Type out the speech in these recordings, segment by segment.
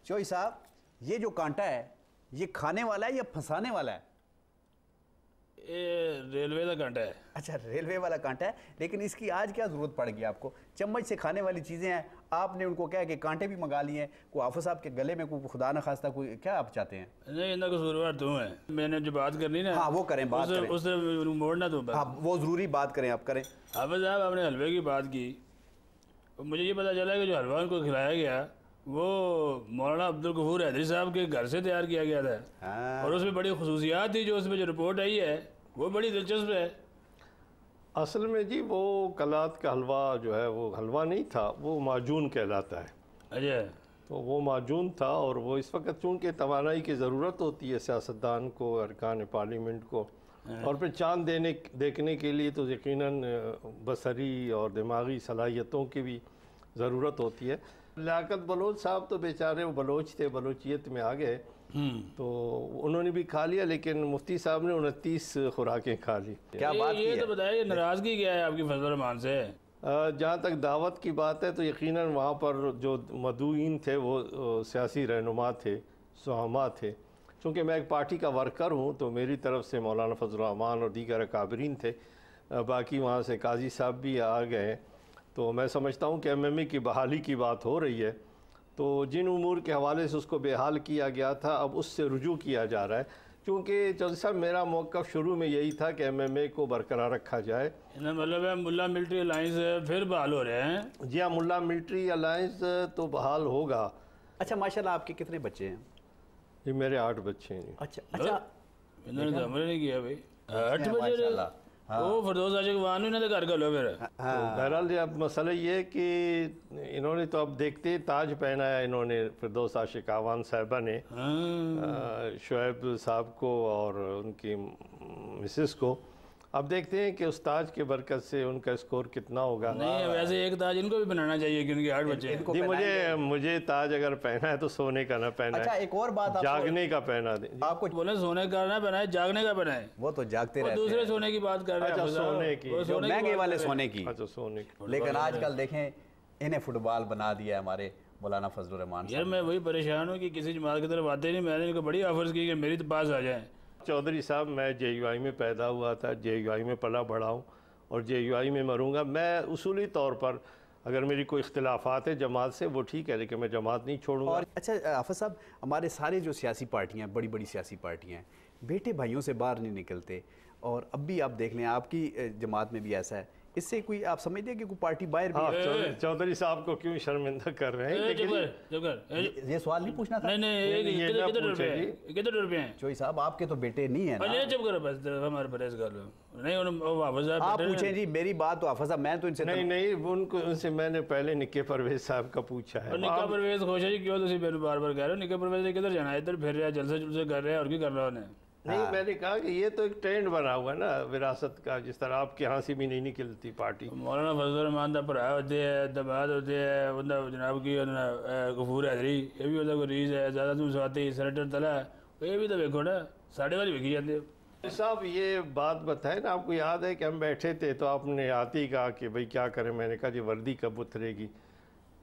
चोई साहब, ये जो कांटा है ये खाने वाला है या फंसाने वाला है? ये रेलवे का कांटा है। अच्छा, रेलवे वाला कांटा है, लेकिन इसकी आज क्या ज़रूरत पड़ गई आपको? चम्मच से खाने वाली चीज़ें हैं, आपने उनको क्या है कि कांटे भी मंगा लिए हैं। कोई हाफिज़ साहब के गले में कोई खुदा न खास्ता कोई क्या आप चाहते हैं? नहीं, इनका कसूरवार तुम है। मैंने जो बात करनी ना, हाँ वो करें, बात करें। उससे मोड़ना तुम। हाँ वो ज़रूरी बात करें, आप करें। हाफिज़ साहब आपने हलवे की बात की, मुझे ये पता चला कि जो हलवा उनको खिलाया गया वो मौलाना अब्दुल गफूर हैदरी साहब के घर से तैयार किया गया था। और उसमें बड़ी खसूसियात थी, जो उसमें जो रिपोर्ट आई है वो बड़ी दिलचस्प है। असल में जी वो कलात का हलवा जो है वो हलवा नहीं था, वो माजून कहलाता है। अच्छा, तो वो माजून था, और वो इस वक्त चूँकि तवानाई की ज़रूरत होती है सियासतदान को, अरकान पार्लियामेंट को, और फिर चांद देखने के लिए तो यकीनन बसरी और दिमागी सलाहियतों की भी ज़रूरत होती है। लियाकत बलोच साहब तो बेचारे वो बलोच थे, बलोचियत में आ गए, तो उन्होंने भी खा लिया, लेकिन मुफ्ती साहब ने 29 खुराकें खा ली। क्या बात की ये है? तो बताइए नाराज़गी क्या है आपकी फजल रहमान से? जहाँ तक दावत की बात है तो यकीनन वहाँ पर जो मदऊइन थे वो सियासी रहनुमा थे, सुहामा थे। चूँकि मैं एक पार्टी का वर्कर हूँ तो मेरी तरफ से मौलाना फजल रहमान और दीगर अकाबरीन थे, बाकी वहाँ से काजी साहब भी आ गए। तो मैं समझता हूँ कि MMA की बहाली की बात हो रही है, तो जिन उमूर के हवाले से उसको बेहाल किया गया था अब उससे रुजू किया जा रहा है। क्योंकि चौधरी साहब मेरा मौक़िफ़ शुरू में यही था कि MMA को बरकरार रखा जाए। मतलब है मुल्ला मिलिट्री अलाइंस फिर बहाल हो रहे हैं? जी हाँ, मुल्ला मिलिट्री अलाइंस तो बहाल होगा। अच्छा, माशाल्लाह आपके कितने बच्चे हैं? जी मेरे 8 बच्चे हैं। अच्छा अच्छा, इन्होंने तो हमने नहीं किया भाई। 8 बजे वो फरदौस आशिक वान इन्होंने घर कर लो फिर। तो बहरहाल अब मसला ये है कि इन्होंने तो अब देखते हैं ताज पहना है इन्होंने फरदौस आशिक आवान साहिबा ने शुएब साहब को और उनकी मिसेस को। अब देखते हैं कि उस ताज के बरकत से उनका स्कोर कितना होगा। नहीं, वैसे एक ताज इनको भी बनाना चाहिए क्योंकि 8 बच्चे हैं। जी मुझे ताज अगर पहना है तो सोने का ना पहना अच्छा, है। एक और बात जागने का पहना दे। आपको बोले सोने का ना बनाए, जागने का बनाए। वो तो जागते रहते दूसरे हैं। सोने की बात कर रहे हैं। अच्छा, सोने की, जो महंगे वाले सोने की। अच्छा, सोने की। लेकिन आजकल देखें इन्हें फुटबॉल बना दिया है हमारे मौलाना फजल रहमान। यार मैं वही परेशान हूँ कि किसी जमात की तरफ आते नहीं। मैंने इनको बड़ी ऑफर्स की कि मेरी तो पास आ जाए। चौधरी साहब मैं JUI में पैदा हुआ था, JUI में पला बढ़ा हूँ और JUI में मरूंगा। मैं उसूली तौर पर अगर मेरी कोई इख्तिलाफात है जमात से वो ठीक है, लेकिन मैं जमात नहीं छोड़ूंगा। और अच्छा हाफिज़ साहब, हमारे सारे जो सियासी पार्टियां, बड़ी बड़ी सियासी पार्टियां हैं, बेटे भाइयों से बाहर नहीं निकलते। और अब भी आप देख लें आपकी जमात में भी ऐसा है। इससे कोई आप समझते हैं कि कोई पार्टी बाहर भी है? चौधरी साहब को क्यों शर्मिंदा कर रहे हैं? ये सवाल नहीं पूछना था। कितने रुपए हैं? चोई साहब आपके तो बेटे नहीं है ना। चुप करो बस, हमारे परहेज कर लो। नहीं आप पूछें जी, मेरी बात तो हाफिज़ साहब मैं तो इनसे नहीं उनको उनसे मैंने पहले निक्के परवेज साहब का पूछा है। निक्का परवेज खुश है जी, क्यों तुम बार बार कह रहे हो? निक्का परवेज किधर जाना है? इधर फिर रहा है, जलसे जुलसे कर रहे हैं, और क्या कर रहा है उन्हें? नहीं मैंने कहा कि ये तो एक ट्रेंड बना हुआ है ना विरासत का, जिस तरह आपके यहाँ से भी नहीं निकलती पार्टी। मौलाना फजल रहमान दा भरा होते हैं, दमाद होते हैं, उनका जनाब की गफूर हैदरी, ये भी उनका रीज है। ज़्यादा तुम स्वाति सेनेटर तला है, ये भी तो देखो ना साढ़े वाली विकी जाते हो। साहब ये बात बताए ना, आपको याद है कि हम बैठे थे तो आपने आते ही कहा कि भाई क्या करें? मैंने कहा जी वर्दी कब उतरेगी,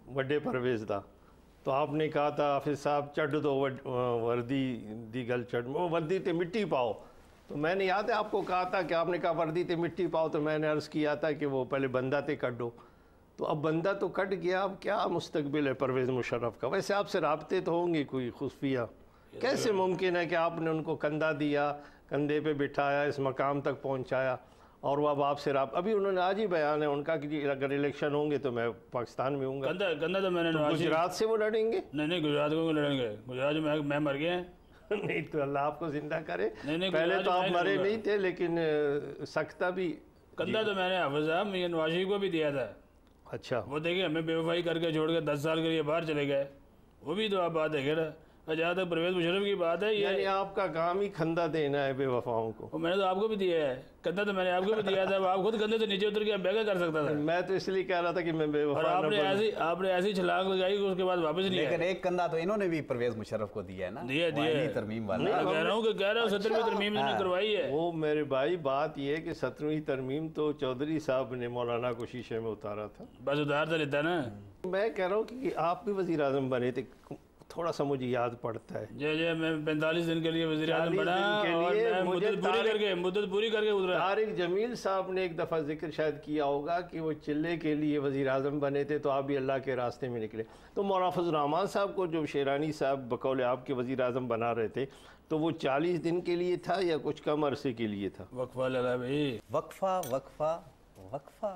बड़े परवेज दा। तो आपने कहा था हाफिज़ साहब चढ़ दो वर्दी दी गल चढ़, वो वर्दी ते मिट्टी पाओ। तो मैंने याद है आपको कहा था कि आपने कहा वर्दी ते मिट्टी पाओ, तो मैंने अर्ज़ किया था कि वो पहले बंदा ते कट दो। तो अब बंदा तो कट गया, अब क्या मुस्तकबिल है परवेज़ मुशर्रफ का? वैसे आपसे राब्ते तो होंगे कोई खुफिया, कैसे मुमकिन है कि आपने उनको कंधा दिया, कंधे पे बिठाया, इस मकाम तक पहुंचाया, और वो अब आपसे अभी उन्होंने आज ही बयान है उनका कि अगर इलेक्शन होंगे तो मैं पाकिस्तान में हूँगा। कंधा तो मैंने गुजरात से वो लड़ेंगे? नहीं गुजरात को लड़ेंगे, गुजरात में मैं मर गए हैं। नहीं तो अल्लाह आपको जिंदा करे। नहीं, पहले तो आप मरे नहीं थे, लेकिन सख्ता भी कंधा तो मैंने हाफिज़ साहब मियां नवाज को भी दिया था। अच्छा, वो देखिए हमें बेवफाई करके छोड़ के 10 साल के लिए बाहर चले गए, वो भी तो आप बात है ना। जहाँ तक परवेज़ मुशर्रफ की बात है, यानी आपका काम ही खंदा देना है बेवफाओं को। मैंने तो आपको भी दिया है कंधा, तो मैंने आपको भी दिया था। आप खुद कंधे से नीचे उतर के बेगा कर सकता था। मैं तो इसलिए कह रहा था कि मैं बेवफा। और आपने ऐसी छलांग लगाई कि उसके बाद वापस नहीं। लेकिन एक कंधा तो इन्होंने भी परवेज़ मुशर्रफ को दिया है ना, दिया तरमीम वाला। कह रहा हूँ 17वीं तरमीम इन्होंने करवाई है। वो मेरे भाई बात ये है कि 17वीं तरमीम तो चौधरी साहब ने मौलाना को शीशे में उतारा था। बस उतार तो लेता ना। मैं कह रहा हूँ कि आप भी वज़ीर आज़म बने थे, थोड़ा सा मुझे याद पड़ता है। जय मैं 45 दिन के लिए वज़ीर आज़म बना और मैं मुद्दत पूरी करके उतरा। तारिक जमील साहब ने एक दफ़ा जिक्र शायद किया होगा कि वो चिल्ले के लिए वज़ीर आज़म बने थे, तो आप भी अल्लाह के रास्ते में निकले। तो मौलाना फजल रहमान साहब को जो शेरानी साहब बकौल आपके वज़ीर आज़म बना रहे थे, तो वो 40 दिन के लिए था या कुछ कम अरसे के लिए था? वक्फा लगा भाई, वक्फा वक्फा वक्फा।